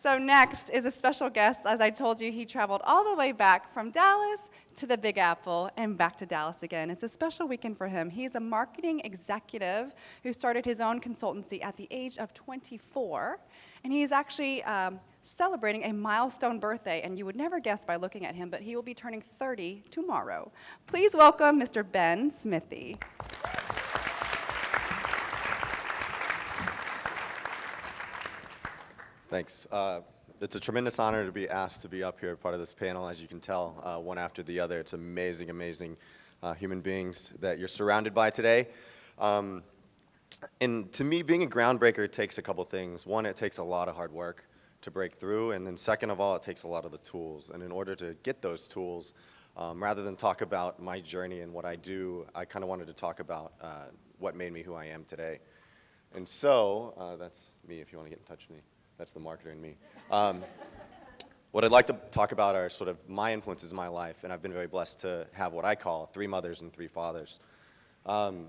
So next is a special guest. As I told you, he traveled all the way back from Dallas to the Big Apple and back to Dallas again. It's a special weekend for him. He's a marketing executive who started his own consultancy at the age of 24, and he's actually celebrating a milestone birthday, and you would never guess by looking at him, but he will be turning 30 tomorrow. Please welcome Mr. Ben SMITHEE. Thanks. It's a tremendous honor to be asked to be up here, part of this panel. As you can tell, one after the other, it's amazing, amazing human beings that you're surrounded by today. And to me, being a groundbreaker takes a couple things. One, it takes a lot of hard work to break through, and then second of all, it takes a lot of the tools. And in order to get those tools, rather than talk about my journey and what I do, I kind of wanted to talk about what made me who I am today. And so, that's me if you want to get in touch with me. That's the marketer in me. What I'd like to talk about are sort of my influences in my life, and I've been very blessed to have what I call 3 mothers and 3 fathers. I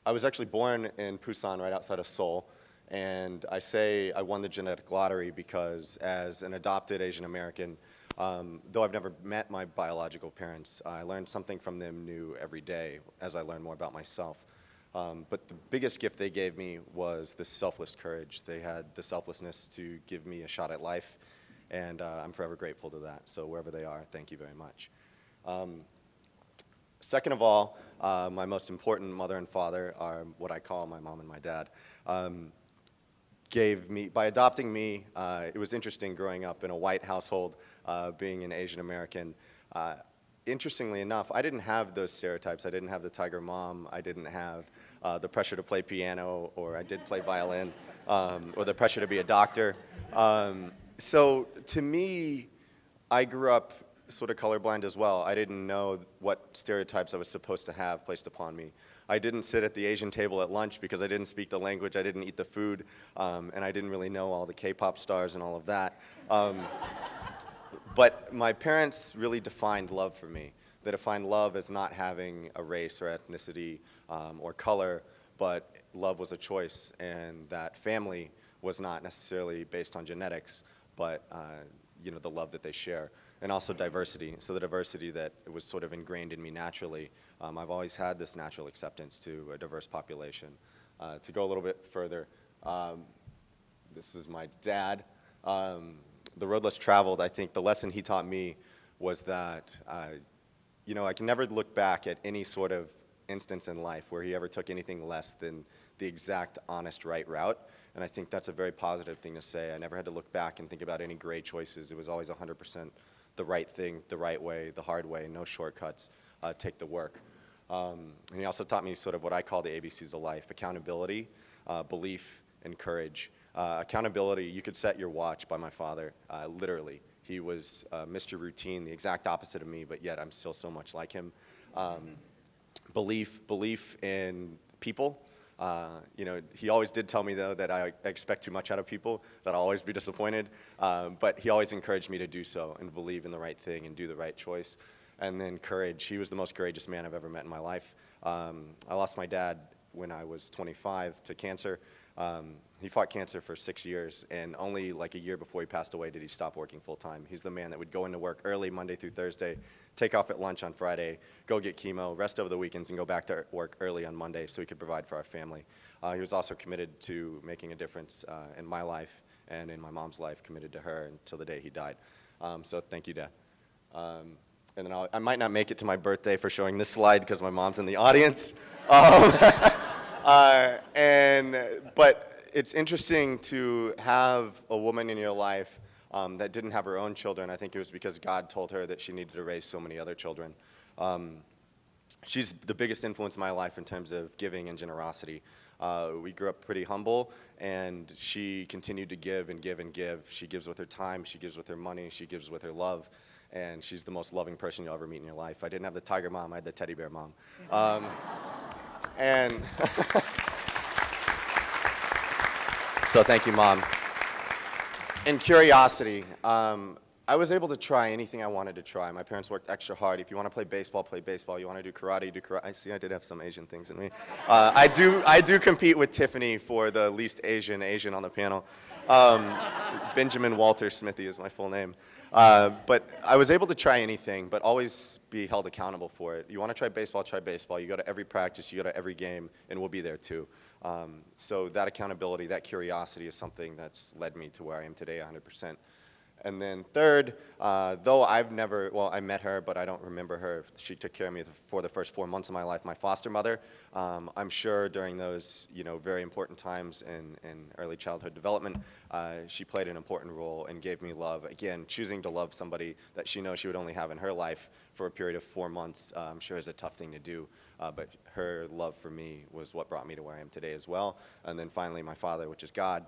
was actually born in Busan, right outside of Seoul, and I say I won the genetic lottery because as an adopted Asian American, though I've never met my biological parents, I learned something from them new every day as I learned more about myself. But the biggest gift they gave me was this selfless courage. They had the selflessness to give me a shot at life, and I'm forever grateful to that. So wherever they are, thank you very much. Second of all, my most important mother and father are what I call my mom and my dad. By adopting me, it was interesting growing up in a white household, being an Asian American. Interestingly enough, I didn't have those stereotypes. I didn't have the tiger mom. I didn't have the pressure to play piano, or I did play violin, or the pressure to be a doctor. So to me, I grew up sort of colorblind as well. I didn't know what stereotypes I was supposed to have placed upon me. I didn't sit at the Asian table at lunch because I didn't speak the language, I didn't eat the food, and I didn't really know all the K-pop stars and all of that. But my parents really defined love for me. They defined love as not having a race or ethnicity or color, but love was a choice, and that family was not necessarily based on genetics, but you know, the love that they share. And also diversity. So the diversity that was sort of ingrained in me naturally. I've always had this natural acceptance to a diverse population. To go a little bit further, this is my dad. The road less traveled, I think the lesson he taught me was that, you know, I can never look back at any sort of instance in life where he ever took anything less than the exact, honest, right route. And I think that's a very positive thing to say. I never had to look back and think about any great choices. It was always 100% the right thing, the right way, the hard way, no shortcuts, take the work. And he also taught me sort of what I call the ABCs of life: accountability, belief, and courage. Accountability, you could set your watch by my father, literally. He was Mr. Routine, the exact opposite of me, but yet I'm still so much like him. Belief in people. You know, he always did tell me, though, that I expect too much out of people, that I'll always be disappointed, but he always encouraged me to do so and believe in the right thing and do the right choice. And then courage. He was the most courageous man I've ever met in my life. I lost my dad when I was 25 to cancer. He fought cancer for 6 years, and only like a year before he passed away did he stop working full-time. He's the man that would go into work early Monday through Thursday, take off at lunch on Friday, go get chemo, rest over the weekends, and go back to work early on Monday so he could provide for our family. He was also committed to making a difference in my life and in my mom's life, committed to her until the day he died. So thank you, Dad. And then I might not make it to my birthday for showing this slide because my mom's in the audience. But it's interesting to have a woman in your life that didn't have her own children. I think it was because God told her that she needed to raise so many other children. She's the biggest influence in my life in terms of giving and generosity. We grew up pretty humble, and she continued to give and give and give. She gives with her time, she gives with her money, she gives with her love, and she's the most loving person you'll ever meet in your life. I didn't have the tiger mom, I had the teddy bear mom. So thank you, Mom. And curiosity. I was able to try anything I wanted to try. My parents worked extra hard. If you want to play baseball, play baseball. You want to do karate, do karate. See, I did have some Asian things in me. I do compete with Tiffany for the least Asian on the panel. Benjamin Walter SMITHEE is my full name. But I was able to try anything, but always be held accountable for it. You want to try baseball, try baseball. You go to every practice, you go to every game, and we'll be there too. So that accountability, that curiosity is something that's led me to where I am today 100%. And then third, though I've never, well, I met her, but I don't remember her. She took care of me for the first 4 months of my life, my foster mother. I'm sure during those, very important times in early childhood development, she played an important role and gave me love. Again, choosing to love somebody that she knows she would only have in her life for a period of 4 months, I'm sure is a tough thing to do. But her love for me was what brought me to where I am today as well. And then finally, my father, which is God.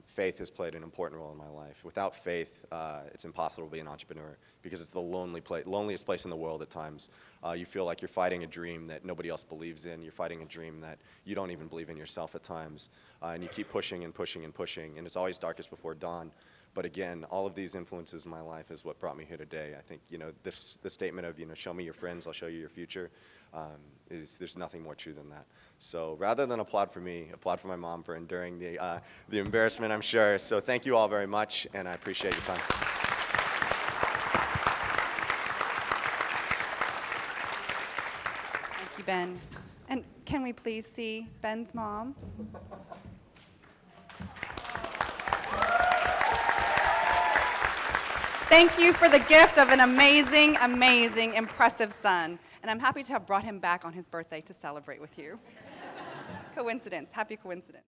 Faith has played an important role in my life. Without faith, it's impossible to be an entrepreneur because it's the loneliest place in the world at times. You feel like you're fighting a dream that nobody else believes in. You're fighting a dream that you don't even believe in yourself at times. And you keep pushing and pushing and pushing, and it's always darkest before dawn. But again, all of these influences in my life is what brought me here today. I think, the statement of, show me your friends, I'll show you your future, there's nothing more true than that. So rather than applaud for me, applaud for my mom for enduring the embarrassment, I'm sure. So thank you all very much, and I appreciate your time. Thank you, Ben. And can we please see Ben's mom? Thank you for the gift of an amazing, amazing, impressive son. And I'm happy to have brought him back on his birthday to celebrate with you. Coincidence, happy coincidence.